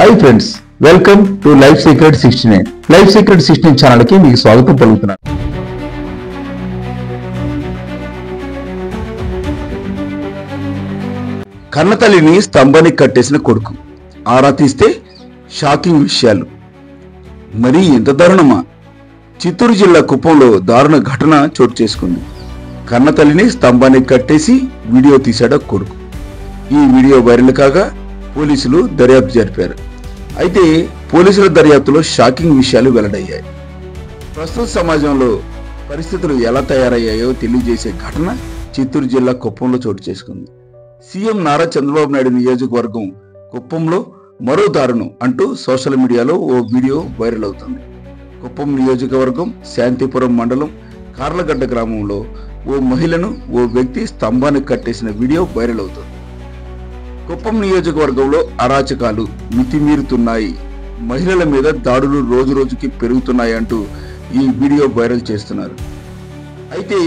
Hi friends, welcome to life secret 69. Life secret 69 channel కి మీకు స్వాగతం పలుకుతున్నాను. కన్నతల్లిని స్తంభానికి కట్టేసిన కొడుకు ఆరా తీస్తే షాకింగ్ విషయాలు. మరి ఎంత దారుణమా? చిత్తూరు జిల్లా కుప్పంలో దారుణ ఘటన చోటు చేసుకుంది. కన్నతల్లిని స్తంభానికి కట్టేసి వీడియో తీశాడు కొడుకు. ఈ వీడియో వైరల్ కాగా పోలీసులు దర్యాప్తు జరిపారు. అయితే పోలీసుల దర్యాప్తులో షాకింగ్ విషయాలు వెల్లడయ్యాయి. ప్రస్తుత సమాజంలో పరిస్థితులు ఎలా తయారయ్యాయో తెలియజేసే ఘటన చిత్తూరు జిల్లా కుప్పంలో చోటు చేసుకుంది. సీఎం నారా చంద్రబాబు నాయుడు నియోజకవర్గం కుప్పంలో మరో దారుణం అంటూ సోషల్ మీడియాలో ఓ వీడియో వైరల్ అవుతుంది. కుప్పం నియోజకవర్గం శాంతిపురం మండలం కార్లగడ్డ గ్రామంలో ఓ మహిళను ఓ వ్యక్తి స్తంభానికి కట్టేసిన వీడియో వైరల్ అవుతుంది. కుప్పం నియోజకవర్గంలో అరాచకాలు మితిమీరుతున్నాయి, మహిళల మీద దాడులు రోజు రోజుకి పెరుగుతున్నాయి అంటూ ఈ వీడియో వైరల్ చేస్తున్నారు. అయితే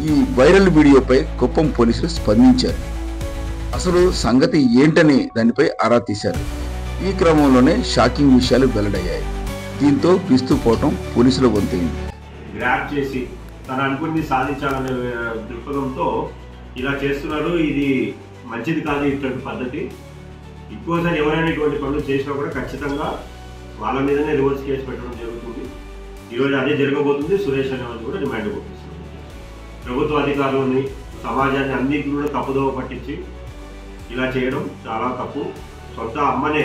ఈ వైరల్ వీడియోపై కుప్పం పోలీసులు స్పందించారు. అసలు సంగతి ఏంటని దానిపై ఆరా తీశారు. ఈ క్రమంలోనే షాకింగ్ విషయాలు వెల్లడయ్యాయి. దీంతో విస్తుపోవటం పోలీసుల వంతైంది. గ్రాప్ చేసి తను అనుకుని సాధించాలనే దృక్పథంతో ఇలా చేస్తున్నారు. ఇది మంచిది కాదు ఇటువంటి పద్ధతి. ఇంకోసారి ఎవరైనా ఇటువంటి పనులు చేసినా కూడా ఖచ్చితంగా వాళ్ళ మీదనే రివర్స్ కేసు పెట్టడం జరుగుతుంది. ఈరోజు అదే జరగబోతుంది. సురేష్ అనే వాళ్ళు కూడా డిమాండ్ పంపిస్తున్నారు. ప్రభుత్వ అధికారులని, సమాజాన్ని అన్నింటినీ కూడా తప్పుదోవ పట్టించి ఇలా చేయడం చాలా తప్పు. సొంత అమ్మనే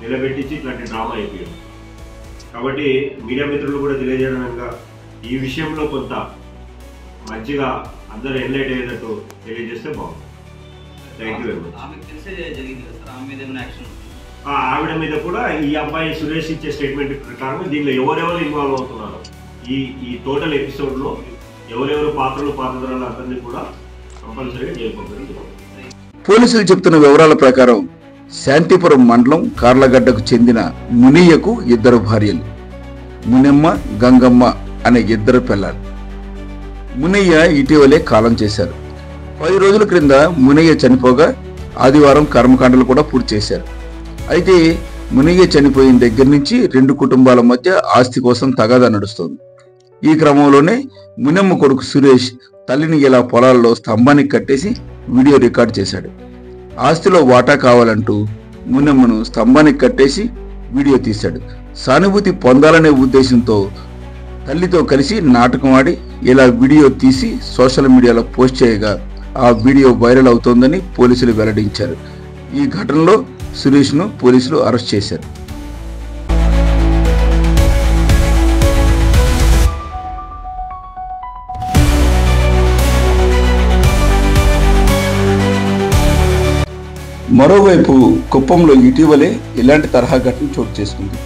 నిలబెట్టించి ఇట్లాంటి డ్రామా అయిపోయాడు. కాబట్టి మీడియా మిత్రులు కూడా తెలియజేయడంగా ఈ విషయంలో కొంత మంచిగా అందరూ ఎన్లైట్ అయ్యేటట్టు తెలియజేస్తే బాగుంది. Thank you very much. ఆవిడ మీద కూడా ఈ అబ్బాయి సురేష్ ఇచ్చే స్టేట్మెంట్ ప్రకారం దీనిలో ఎవరెవరు ఇన్వాల్వ్ అవుతున్నారు, ఈ టోటల్ ఎపిసోడ్లో ఎవరెవరు పాత్రధారులు అందరినీ కూడా కంపల్సరీగా జైలు పంపడం. పోలీసులు చెబుతున్న వివరాల ప్రకారం శాంతిపురం మండలం కార్లగడ్డకు చెందిన మునియ్యకు ఇద్దరు భార్యలు, మునెమ్మ, గంగమ్మ అనే ఇద్దరు పిల్లలు. మునయ్య ఇటీవలే కాలం చేశారు. 10 రోజుల క్రింద మునయ్య చనిపోగా ఆదివారం కర్మకాండలు కూడా పూర్తి చేశారు. అయితే మునయ్య చనిపోయిన దగ్గర నుంచి 2 కుటుంబాల మధ్య ఆస్తి కోసం తగాదా నడుస్తోంది. ఈ క్రమంలోనే మునెమ్మ కొడుకు సురేష్ తల్లిని ఇలా పొలాల్లో స్తంభానికి కట్టేసి వీడియో రికార్డ్ చేశాడు. ఆస్తిలో వాటా కావాలంటూ మునెమ్మను స్తంభానికి కట్టేసి వీడియో తీశాడు. సానుభూతి పొందాలనే ఉద్దేశంతో తల్లితో కలిసి నాటకం ఆడి ఇలా వీడియో తీసి సోషల్ మీడియాలో పోస్ట్ చేయగా ఆ వీడియో వైరల్ అవుతోందని పోలీసులు వెల్లడించారు. ఈ ఘటనలో సురేష్ను పోలీసులు అరెస్ట్ చేశారు. మరోవైపు కుప్పంలో ఇటీవలే ఇలాంటి తరహా ఘటన చోటు చేసుకుంది.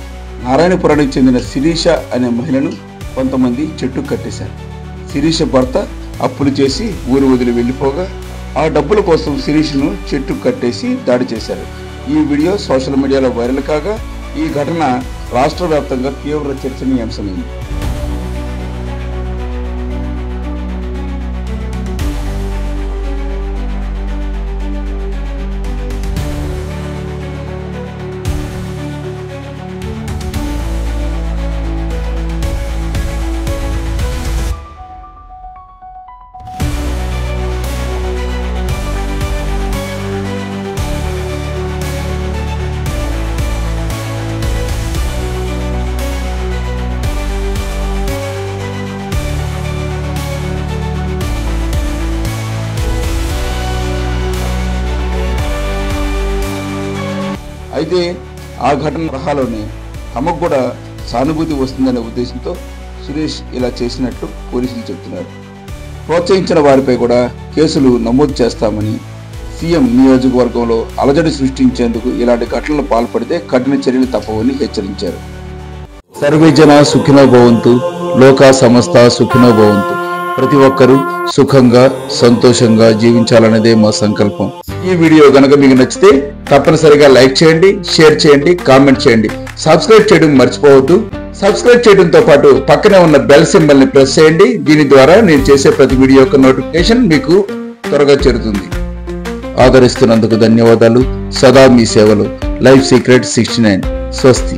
నారాయణపురానికి చెందిన శిరీష అనే మహిళను కొంతమంది చెట్టు కట్టేశారు. శిరీష భర్త అప్పులు చేసి ఊరు వదిలి వెళ్ళిపోగా ఆ డబ్బుల కోసం శిరీషను చెట్టు కట్టేసి దాడి చేశారు. ఈ వీడియో సోషల్ మీడియాలో వైరల్ కాగా ఈ ఘటన రాష్ట్ర వ్యాప్తంగా తీవ్ర చర్చనీయాంశమైంది. అయితే ఆ ఘటన తరహాలోనే తమకు కూడా సానుభూతి వస్తుందనే ఉద్దేశంతో సురేష్ ఇలా చేసినట్లు పోలీసులు చెబుతున్నారు. ప్రోత్సహించిన వారిపై కూడా కేసులు నమోదు చేస్తామని, సీఎం నియోజకవర్గంలో అలజడి సృష్టించేందుకు ఇలాంటి ఘటనలు పాల్పడితే కఠిన చర్యలు తప్పవని హెచ్చరించారు. సర్వే జన సుఖినో భవంతు, లోకా సమస్త సుఖినో భవంతు. ప్రతి ఒక్కరూ సుఖంగా సంతోషంగా జీవించాలనేదే మా సంకల్పం. ఈ వీడియో గనక మీకు నచ్చితే తప్పనిసరిగా లైక్ చేయండి, షేర్ చేయండి, కామెంట్ చేయండి. సబ్స్క్రైబ్ చేయడం మర్చిపోవద్దు. సబ్స్క్రైబ్ చేయడంతో పాటు పక్కనే ఉన్న బెల్ సింబల్ ని ప్రెస్ చేయండి. దీని ద్వారా నేను చేసే ప్రతి వీడియో యొక్క నోటిఫికేషన్ మీకు త్వరగా చేరుతుంది. ఆదరిస్తున్నందుకు ధన్యవాదాలు. సదా మీ సేవలో లైఫ్ సీక్రెట్ 69. స్వస్తి.